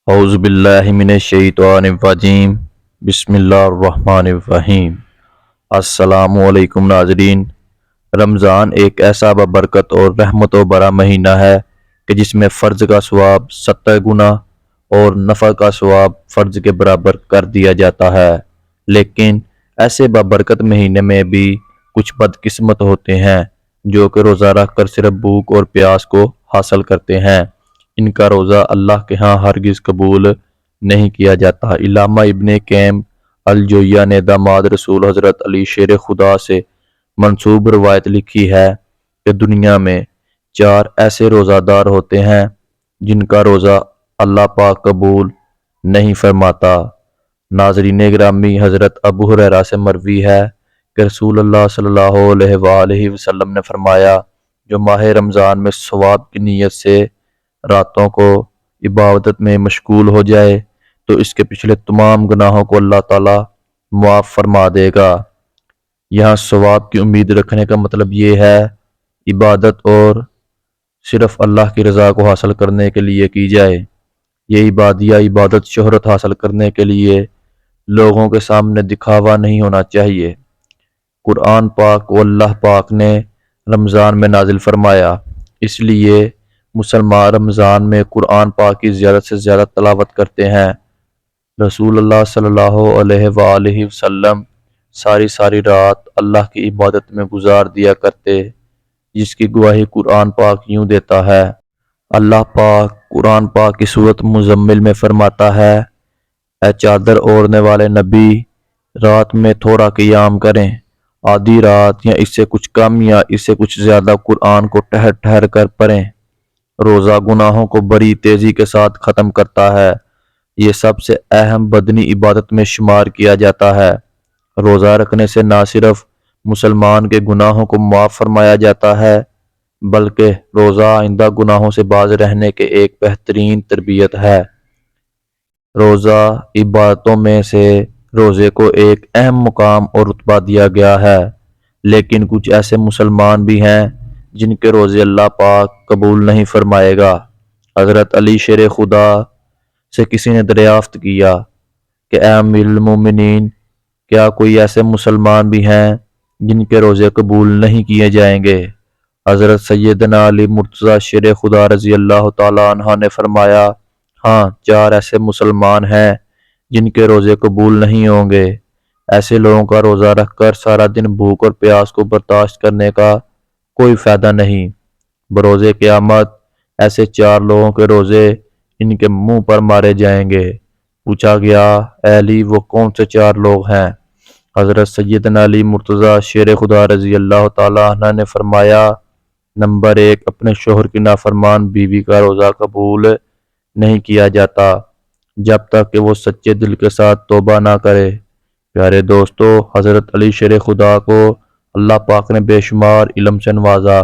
اعوذ باللہ من الشیطان الرجیم بسم اللہ الرحمن الرحیم۔ السلام علیکم ناظرین۔ رمضان ایک ایسا بابرکت اور رحمت و برا مہینہ ہے کہ جس میں فرض کا ثواب 70 گنا اور نفل کا ثواب فرض کے برابر کر دیا جاتا ہے، لیکن ایسے بابرکت مہینے میں بھی کچھ بدقسمت ہوتے ہیں جو کہ روزہ رکھ کر صرف بھوک اور پیاس کو حاصل کرتے ہیں۔ ان کا روزہ اللہ کے ہاں ہرگز قبول نہیں کیا جاتا۔ علامہ ابن قیم الجوزیہ نے داماد رسول حضرت علی شیر خدا سے منسوب روایت لکھی ہے کہ دنیا میں 4 ایسے روزہ دار ہوتے ہیں جن کا روزہ اللہ پاک قبول نہیں فرماتا۔ ناظرین گرامی، حضرت ابو ہریرہ سے مروی ہے کہ رسول اللہ صلی اللہ علیہ وآلہ وسلم نے فرمایا، جو ماہ رمضان میں ثواب کی نیت سے راتوں کو عبادت میں مشغول ہو جائے تو اس کے پچھلے تمام گناہوں کو اللہ تعالیٰ معاف فرما دے گا۔ یہاں ثواب کی امید رکھنے کا مطلب یہ ہے عبادت اور صرف اللہ کی رضا کو حاصل کرنے کے لیے کی جائے۔ یہ عبادت شہرت حاصل کرنے کے لیے لوگوں کے سامنے دکھاوا نہیں ہونا چاہیے۔ قرآن پاک کو اللہ پاک نے رمضان میں نازل فرمایا، اس لیے مسلمان رمضان میں قرآن پاک کی زیادہ سے زیادہ تلاوت کرتے ہیں۔ رسول اللہ صلی اللہ علیہ وآلہ وسلم ساری رات اللہ کی عبادت میں گزار دیا کرتے، جس کی گواہی قرآن پاک یوں دیتا ہے۔ اللہ پاک قرآن پاک کی سورۃ مزمل میں فرماتا ہے، اے چادر اوڑھنے والے نبی، رات میں تھوڑا قیام کریں، آدھی رات یا اس سے کچھ کم یا اس سے کچھ زیادہ قرآن کو ٹھہر ٹھہر کر پڑھیں۔ روزہ گناہوں کو بڑی تیزی کے ساتھ ختم کرتا ہے۔ یہ سب سے اہم بدنی عبادت میں شمار کیا جاتا ہے۔ روزہ رکھنے سے نہ صرف مسلمان کے گناہوں کو معاف فرمایا جاتا ہے بلکہ روزہ آئندہ گناہوں سے باز رہنے کے ایک بہترین تربیت ہے۔ روزہ عبادتوں میں سے روزے کو ایک اہم مقام اور رتبہ دیا گیا ہے، لیکن کچھ ایسے مسلمان بھی ہیں جن کے روزے اللہ پاک قبول نہیں فرمائے گا۔ حضرت علی شیر خدا سے کسی نے دریافت کیا کہ اے امیر المومنین، کیا کوئی ایسے مسلمان بھی ہیں جن کے روزے قبول نہیں کیے جائیں گے؟ حضرت سیدنا علی مرتضیٰ شیر خدا رضی اللہ تعالیٰ عنہ نے فرمایا، ہاں، 4 ایسے مسلمان ہیں جن کے روزے قبول نہیں ہوں گے۔ ایسے لوگوں کا روزہ رکھ کر سارا دن بھوک اور پیاس کو برداشت کرنے کا کوئی فائدہ نہیں۔ بروز قیامت ایسے 4 لوگوں کے روزے ان کے منہ پر مارے جائیں گے۔ پوچھا گیا، اے علی، وہ کون سے 4 لوگ ہیں؟ حضرت سیدنا علی مرتضیٰ شیر خدا رضی اللہ تعالیٰ عنہ نے فرمایا، نمبر 1، اپنے شوہر کی نافرمان بیوی کا روزہ قبول نہیں کیا جاتا جب تک کہ وہ سچے دل کے ساتھ توبہ نہ کرے۔ پیارے دوستو، حضرت علی شیر خدا کو اللہ پاک نے بے شمار علم سے نوازا۔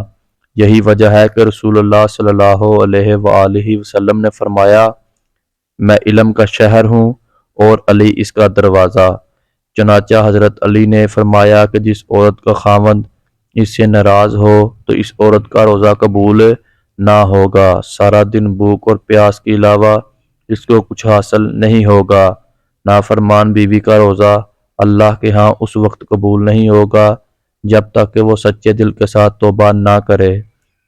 یہی وجہ ہے کہ رسول اللہ صلی اللہ علیہ وآلہ وسلم نے فرمایا، میں علم کا شہر ہوں اور علی اس کا دروازہ۔ چنانچہ حضرت علی نے فرمایا کہ جس عورت کا خاوند اس سے ناراض ہو تو اس عورت کا روزہ قبول نہ ہوگا۔ سارا دن بھوک اور پیاس کے علاوہ اس کو کچھ حاصل نہیں ہوگا۔ نافرمان بیوی کا روزہ اللہ کے ہاں اس وقت قبول نہیں ہوگا جب تک کہ وہ سچے دل کے ساتھ توبہ نہ کرے۔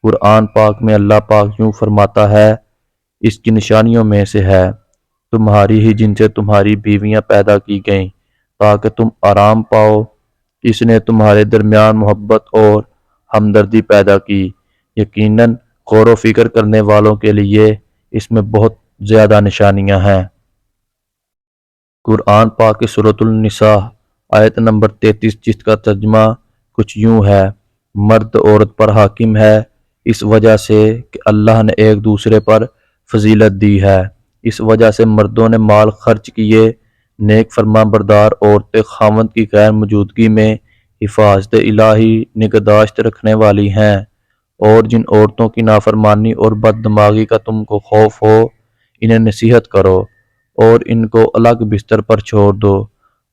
قرآن پاک میں اللہ پاک یوں فرماتا ہے، اس کی نشانیوں میں سے ہے تمہاری ہی جن سے تمہاری بیویاں پیدا کی گئیں تاکہ تم آرام پاؤ، اس نے تمہارے درمیان محبت اور ہمدردی پیدا کی، یقیناً غور و فکر کرنے والوں کے لیے اس میں بہت زیادہ نشانیاں ہیں۔ قرآن پاک کی سورۃ النساء آیت نمبر 33، جس کا ترجمہ کچھ یوں ہے، مرد عورت پر حاکم ہے اس وجہ سے کہ اللہ نے ایک دوسرے پر فضیلت دی ہے۔ اس وجہ سے مردوں نے مال خرچ کیے، نیک فرما بردار عورتیں خاوند کی غیر موجودگی میں حفاظت الہی نگہداشت رکھنے والی ہیں، اور جن عورتوں کی نافرمانی اور بد دماغی کا تم کو خوف ہو انہیں نصیحت کرو اور ان کو الگ بستر پر چھوڑ دو،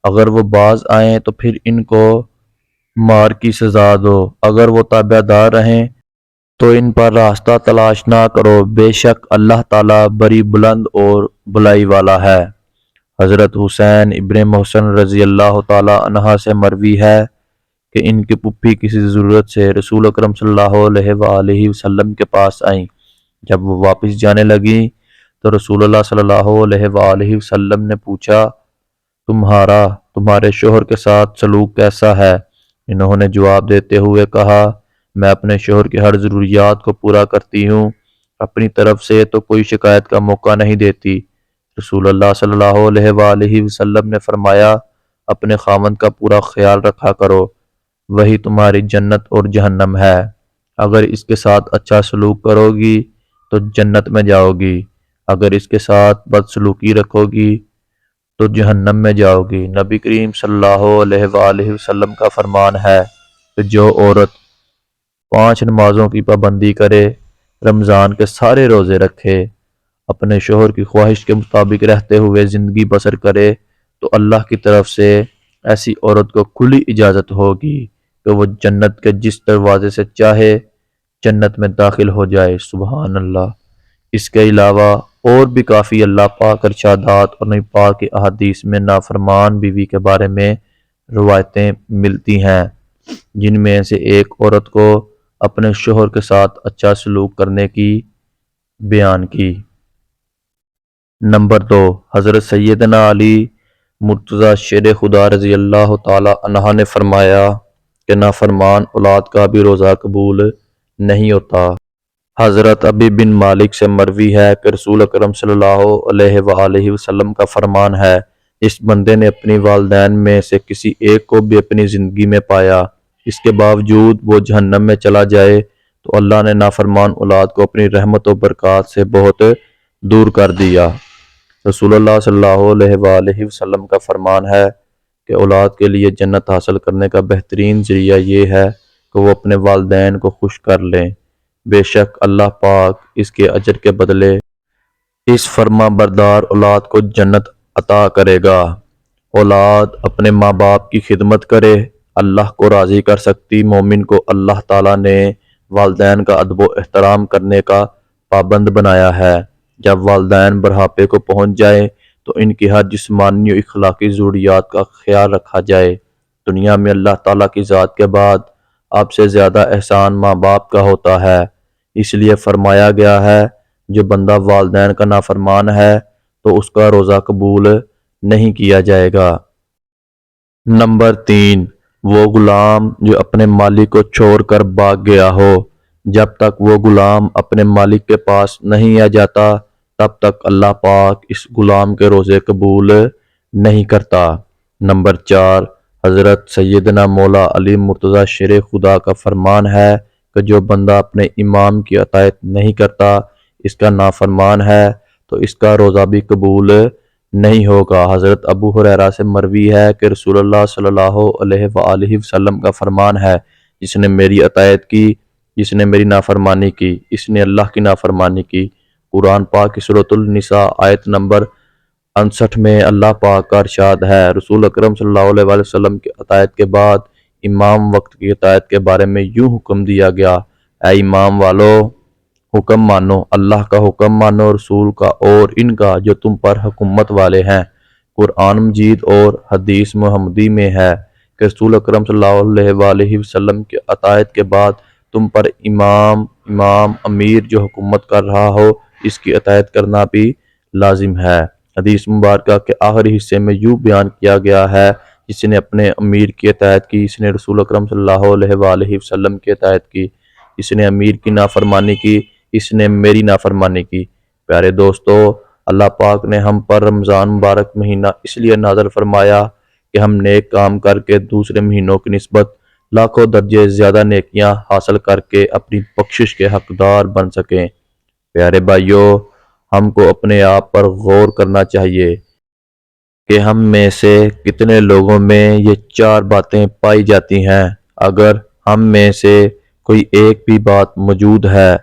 اگر وہ باز آئیں تو پھر ان کو مار کی سزا دو، اگر وہ تابع دار رہیں تو ان پر راستہ تلاش نہ کرو، بے شک اللہ تعالیٰ بڑی بلند اور بلائی والا ہے۔ حضرت حسین ابن محسن رضی اللہ تعالیٰ عنہ سے مروی ہے کہ ان کی پھوپھی کسی ضرورت سے رسول اکرم صلی اللہ علیہ وآلہ وسلم کے پاس آئیں۔ جب وہ واپس جانے لگیں تو رسول اللہ صلی اللہ علیہ وآلہ وسلم نے پوچھا، تمہارے شوہر کے ساتھ سلوک کیسا ہے؟ انہوں نے جواب دیتے ہوئے کہا، میں اپنے شوہر کی ہر ضروریات کو پورا کرتی ہوں، اپنی طرف سے تو کوئی شکایت کا موقع نہیں دیتی۔ رسول اللہ صلی اللہ علیہ وآلہ وسلم نے فرمایا، اپنے خاوند کا پورا خیال رکھا کرو، وہی تمہاری جنت اور جہنم ہے۔ اگر اس کے ساتھ اچھا سلوک کرو گی تو جنت میں جاؤ گی، اگر اس کے ساتھ بد سلوکی رکھو گی تو جہنم میں جاؤ گی۔ نبی کریم صلی اللہ علیہ وآلہ وسلم کا فرمان ہے کہ جو عورت 5 نمازوں کی پابندی کرے، رمضان کے سارے روزے رکھے، اپنے شوہر کی خواہش کے مطابق رہتے ہوئے زندگی بسر کرے، تو اللہ کی طرف سے ایسی عورت کو کھلی اجازت ہوگی کہ وہ جنت کے جس دروازے سے چاہے جنت میں داخل ہو جائے۔ سبحان اللہ۔ اس کے علاوہ اور بھی کافی اللہ پاک ارشادات اور نبی پاک کی احادیث میں نافرمان بیوی کے بارے میں روایتیں ملتی ہیں، جن میں سے ایک عورت کو اپنے شوہر کے ساتھ اچھا سلوک کرنے کی بیان کی۔ نمبر 2، حضرت سیدنا علی مرتضیٰ شیر خدا رضی اللہ تعالی عنہ نے فرمایا کہ نافرمان اولاد کا بھی روزہ قبول نہیں ہوتا۔ حضرت ابی بن مالک سے مروی ہے کہ رسول اکرم صلی اللہ علیہ وآلہ وسلم کا فرمان ہے، اس بندے نے اپنی والدین میں سے کسی ایک کو بھی اپنی زندگی میں پایا، اس کے باوجود وہ جہنم میں چلا جائے تو اللہ نے نافرمان اولاد کو اپنی رحمت و برکات سے بہت دور کر دیا۔ رسول اللہ صلی اللہ علیہ وآلہ وسلم کا فرمان ہے کہ اولاد کے لیے جنت حاصل کرنے کا بہترین ذریعہ یہ ہے کہ وہ اپنے والدین کو خوش کر لیں، بے شک اللہ پاک اس کے اجر کے بدلے اس فرما بردار اولاد کو جنت عطا کرے گا۔ اولاد اپنے ماں باپ کی خدمت کرے، اللہ کو راضی کر سکتی۔ مومن کو اللہ تعالیٰ نے والدین کا ادب و احترام کرنے کا پابند بنایا ہے۔ جب والدین بڑھاپے کو پہنچ جائیں تو ان کی ہر جسمانی و اخلاقی ضروریات کا خیال رکھا جائے۔ دنیا میں اللہ تعالیٰ کی ذات کے بعد آپ سے زیادہ احسان ماں باپ کا ہوتا ہے، اس لیے فرمایا گیا ہے جو بندہ والدین کا نافرمان ہے تو اس کا روزہ قبول نہیں کیا جائے گا۔ نمبر 3، وہ غلام جو اپنے مالک کو چھوڑ کر بھاگ گیا ہو، جب تک وہ غلام اپنے مالک کے پاس نہیں آ جاتا تب تک اللہ پاک اس غلام کے روزے قبول نہیں کرتا۔ نمبر 4، حضرت سیدنا مولا علی مرتضیٰ شیر خدا کا فرمان ہے کہ جو بندہ اپنے امام کی اطاعت نہیں کرتا، اس کا نافرمان ہے تو اس کا روزہ بھی قبول نہیں ہوگا۔ حضرت ابو ہریرہ سے مروی ہے کہ رسول اللہ صلی اللہ علیہ وآلہ وسلم کا فرمان ہے، جس نے میری اطاعت کی، جس نے میری نافرمانی کی، اس نے اللہ کی نافرمانی کی۔ قرآن پاک کی سورۃ النساء آیت نمبر 59 میں اللہ پاک کا ارشاد ہے، رسول اکرم صلی اللہ علیہ وآلہ وسلم کی اطاعت کے بعد امام وقت کی اطاعت کے بارے میں یوں حکم دیا گیا، اے امام والو، حکم مانو، اللہ کا حکم مانو، رسول کا اور ان کا جو تم پر حکومت والے ہیں۔ قرآن مجید اور حدیث محمدی میں ہے کہ رسول اکرم صلی اللہ علیہ وآلہ وسلم کی اطاعت کے بعد تم پر امام، امیر جو حکومت کر رہا ہو، اس کی اطاعت کرنا بھی لازم ہے۔ حدیث مبارکہ کے آخری حصے میں یوں بیان کیا گیا ہے، جس نے اپنے امیر کی اطاعت کی، اس نے رسول اکرم صلی اللہ علیہ وآلہ وسلم کی اطاعت کی، جس نے امیر کی نافرمانی کی، اس نے میری نافرمانی کی۔ پیارے دوستو، اللہ پاک نے ہم پر رمضان مبارک مہینہ اس لیے نازل فرمایا کہ ہم نیک کام کر کے دوسرے مہینوں کی نسبت لاکھوں درجے زیادہ نیکیاں حاصل کر کے اپنی بخشش کے حقدار بن سکیں۔ پیارے بھائیو، ہم کو اپنے آپ پر غور کرنا چاہیے کہ ہم میں سے کتنے لوگوں میں یہ 4 باتیں پائی جاتی ہیں۔ اگر ہم میں سے کوئی ایک بھی بات موجود ہے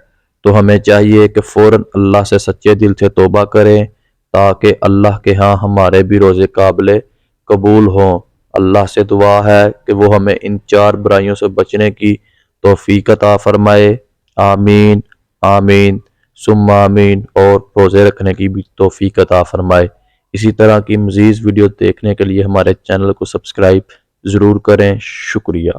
تو ہمیں چاہیے کہ فوراً اللہ سے سچے دل سے توبہ کریں تاکہ اللہ کے ہاں ہمارے بھی روزے قابل قبول ہوں۔ اللہ سے دعا ہے کہ وہ ہمیں ان 4 برائیوں سے بچنے کی توفیق عطا فرمائے۔ آمین آمین ثم آمین، اور روزے رکھنے کی بھی توفیق عطا فرمائے۔ اسی طرح کی مزید ویڈیو دیکھنے کے لیے ہمارے چینل کو سبسکرائب ضرور کریں۔ شکریہ۔